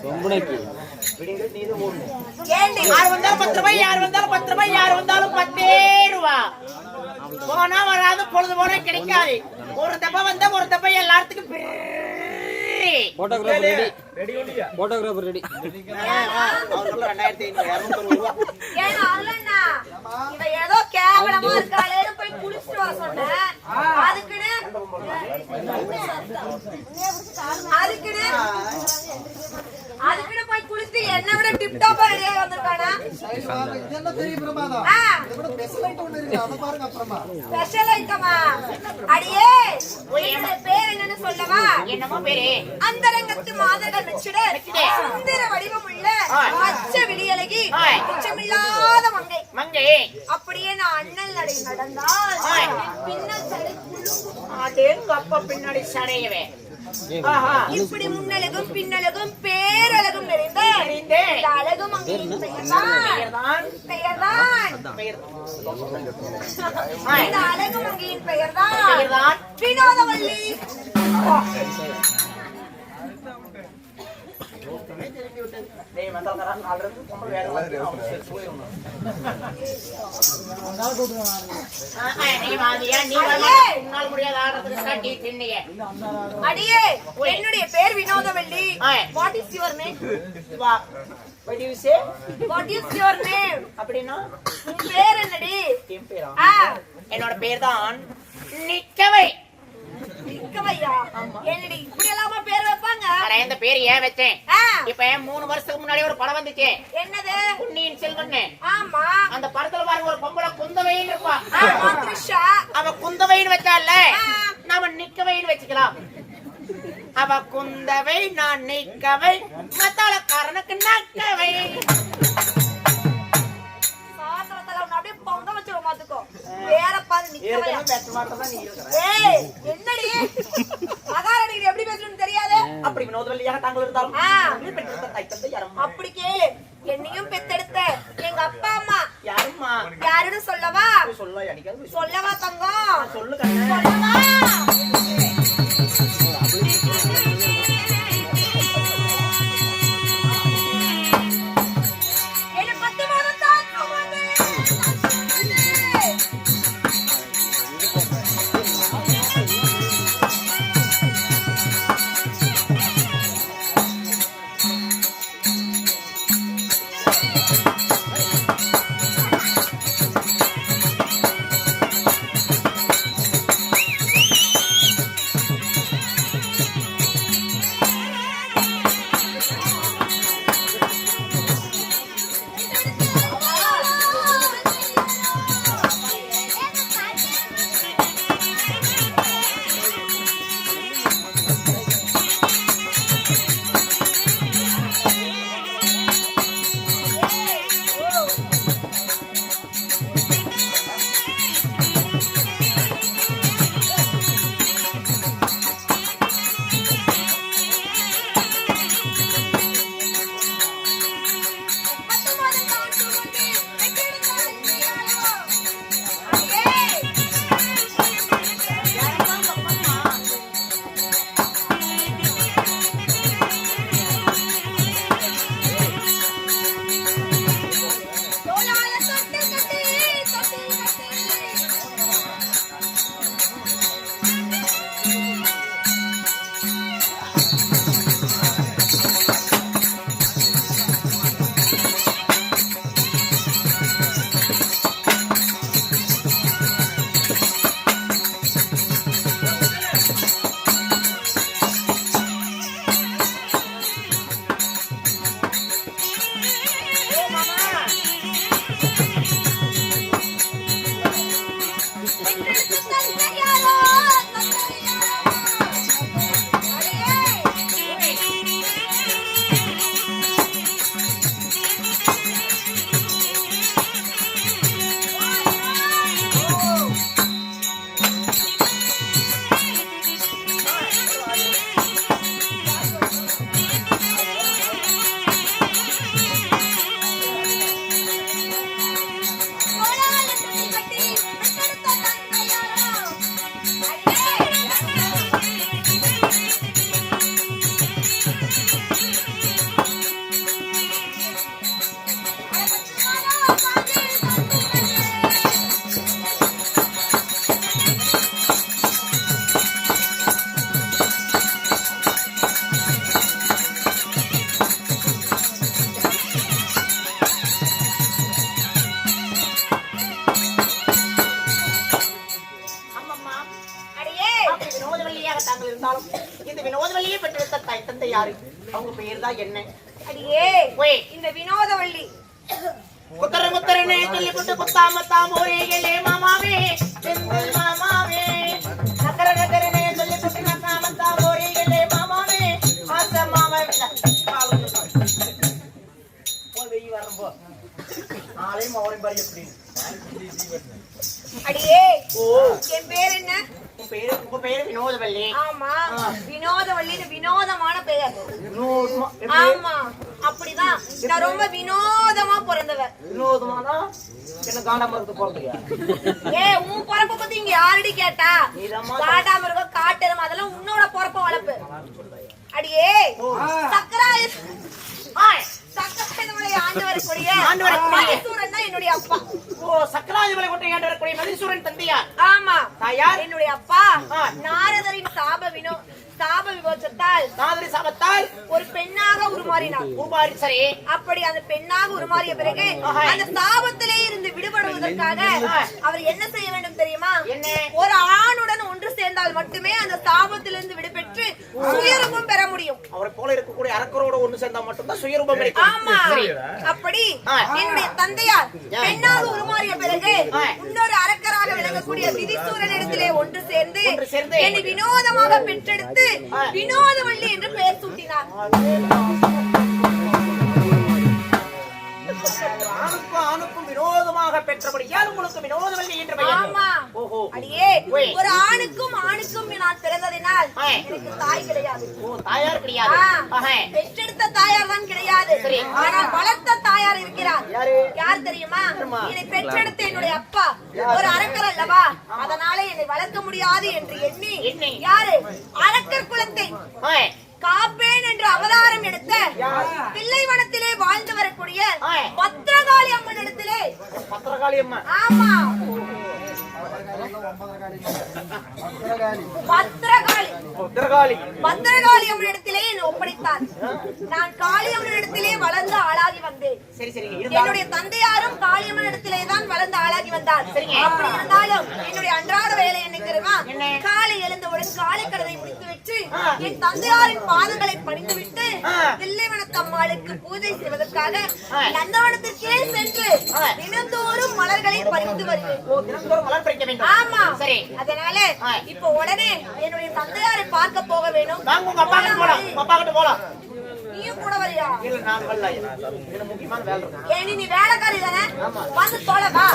சொம்பனைக்கு யார் வந்தாலும் 10 ரூபாய், யார் வந்தாலும் 10 ரூபாய், யார் வந்தாலும் 10 ரூபா. போனா வராது, பொழுது போனா கிடைக்காது. ஒரு தப்பா வந்தா ஒரு தப்பா எல்லாத்துக்கும் போட்டோகிராஃபர் ரெடி. Photographer ready. ஏதோ கேவலமா இருக்காளே போய் குளிச்சுட்டு வர சொன்னேன். அதுக்குன்னு போய் குளிச்சுட்டு என்ன விட டிப் டாப்பா ரெடியா வந்திருக்கானா? ஸ்பெஷல் ஐட்டமா? அடியே என்னோட பேர் என்னன்னு சொல்லவா? என்னமோ பேரு? அந்தரங்கத்து மாதர்கள் மிச்சிடர் சுந்தர வடிவம் உள்ள பச்சை விழியழகி உச்சமில்லாத மங்கை. அப்படியே நான் அண்ணல் நடை நடந்தால் பின்னல் சடை அப்பா பின்னாடி சடையவே. இப்படி முன்னழகும் பின்னழகும் பேரழகும் நிறைந்த அழகு மங்கையின் பெயர்தான் இந்த அழகு மங்கையின் பெயர்தான் வினோதவல்லி. அடியே என்னுடைய பேர் Vinothavalli. What is your name? What is your name? அப்படின்னா பேர் என்னடி? என்னோட பேர் தான் நிக்கவை. நிக்கவையா? என்னடி இப்படி எல்லாமா பேர் வைப்பாங்க? இந்த பேர் ஏன் வச்சேன்? இப்ப 3 வருஷத்துக்கு முன்னாடி ஒரு படம் வந்துச்சு. என்னது? பொன்னியின் செல்வன். ஆமா. அந்த படத்துல பாருங்க ஒரு பொம்பளை குந்தவைன்னு இருப்பா. அவ குந்தவைன்னு வச்சால நாம நிக்கவைன்னு வச்சுக்கலாம். அவ குந்தவை, நான் நிக்கவை, மத்தாளக்காரனுக்கு நக்கவை. அப்படியே பொங்க வச்சிரும் பாத்துக்கோ. வேற பாரு நிக்கவையா? என்னடி மகாராணி எப்படி பேசணும்னு தெரியாது? அப்படி வினோதவல்லியாக தாங்கள் இருந்தாலும் அப்படி கேளு. என்னையும் பெத்தெடுத்த எங்க அப்பா அம்மா யாரும்மா? யாருன்னு சொல்லவா? சொல்லவா தங்கம்? சொல்லு. சொல்லவா? தந்தை யாரு? அவங்க பெயர் தான் என்ன? அடியே போய் இந்த வினோதவள்ளி குத்தர குத்தரனே சொல்லி குட்டு குத்தாம தாமோரேகளே மாமாவே செந்தில் மாமாவே நகர நகரனே சொல்லி குட்டு நக்காம தாமோரேகளே மாமாவே ஆச மாமாவே போய் வரம்போ ஆளே மோரே பாரி எப்படி அடியே ஓ என் பேர் என்ன? உங்க பேரு வினோதவள்ளி. ஆமா வினோதவள்ளின்னு வினோதமான பெயர். வினோதமா ஆமா அப்படிதான். நான் ரொம்ப வினோதமா பிறந்தவ. வினோதமானா என்ன காண்டாமிருகத்தை பிறந்தியா? உன் பிறப்ப பத்தி இங்க யாரடி கேட்டா? காண்டாமிருகம் காட்டெருமை அதெல்லாம் உன்னோட பிறப்ப வளர்ப்பு. அடியே சக்கராய சக்கராயுதமலை ஆண்டு வரக்கூடிய மதிசூரன் தான் என்னுடைய அப்பா. ஓ சக்கராயுதமலை கொண்டு ஆண்டு வரக்கூடிய மதிசூரன் தந்தையா? ஆமா தாயார் என்னுடைய அப்பா நாரதரின் சாப விமோச்சத்தால் நாரதரி சாபத்தால் ஒரு பெண்ணாக உருமாறினார். உருமாறி சரி. அப்படி அந்த பெண்ணாக உருமாறிய பிறகு அந்த சாபத்திலே இருந்து விடுபடுவதற்காக அவர் என்ன செய்ய வேண்டும் தெரியுமா? என்ன? ஒரு ஆணுடன் ஒன்று சேர்ந்தால் மட்டுமே அந்த சாபத்திலிருந்து விடுபெற்று சுயரூபம் பெற முடியும். அவரை போல இருக்கக்கூடிய அரக்கரோட ஒன்று சேர்ந்தா மட்டும்தான் சுயரூபம் கிடைக்கும். ஆமா அப்படி என்னுடைய தந்தையார் பெண்ணாக உருமாறிய பிறகு இன்னொரு அரக்கராக விளங்கக்கூடிய விதிசூரனிடத்திலே ஒன்று சேர்ந்து என்னை வினோதமாக பெற்றெடுத்து வினோதவள்ளி என்று பெயர் சூட்டினார். ஆணுக்கும் வினோதமாக பெற்றபடியால் உங்களுக்கு வினோதவள்ளி என்று பெயர். ஆமா அடியே ஒரு ஆணுக்கும் நான் பிறந்ததினால் எனக்கு தாய் கிடையாது. தாயார் கிடையாது. பெற்றெடுத்த தாயார் தான் கிடையாது. ஆனால் வளர்த்த தாயார் இருக்கிறார். யார் தெரியுமா? என்னை பெற்றெடுத்த என்னுடைய அப்பா ஒரு அரக்கர் அல்லவா, அதனாலே என்னை வளர்க்க முடியாது என்று எண்ணி யாரு அரக்கர் குலத்தை காப்பேன் என்று அவதாரம் எடுத்த தில்லைவனத்திலே வாழ்ந்து வரக்கூடிய பத்திரகாளி அம்மன் இடத்திலே. பத்திரகாளி அம்மன்? ஆமா பத்திரகாளி அம்மன் இடத்திலே என்னை ஒப்படைத்தார். நான் காளியம்மன் இடத்திலே வளர்ந்து ஆளாகி வந்தேன். என்னுடைய தந்தையாரும் காளியம்மன் இடத்திலே தான் வளர்ந்து ஆளாகி வந்தார். அப்படி இருந்தாலும் என்னுடைய அன்றாட வேலை என்ன தெரியுமா? காலை எழுந்தவுடன் காலை கடனை முடித்து வச்சு என் தந்தையாரின் பாதங்களை பணிந்துவிட்டு தில்லைவனத்தம்மாளுக்கு பூஜை செய்வதற்காக நந்தவனத்திற்கே சென்று தினந்தோறும் மலர்களை பறித்து வருவேன். ஆமா அதனால இப்ப உடனே என்னுடைய தந்தையாரை பார்க்க போக வேணும். நீயும் கூட வரியா? நீ வேலைக்காரி தானே, வந்து தொலைவா.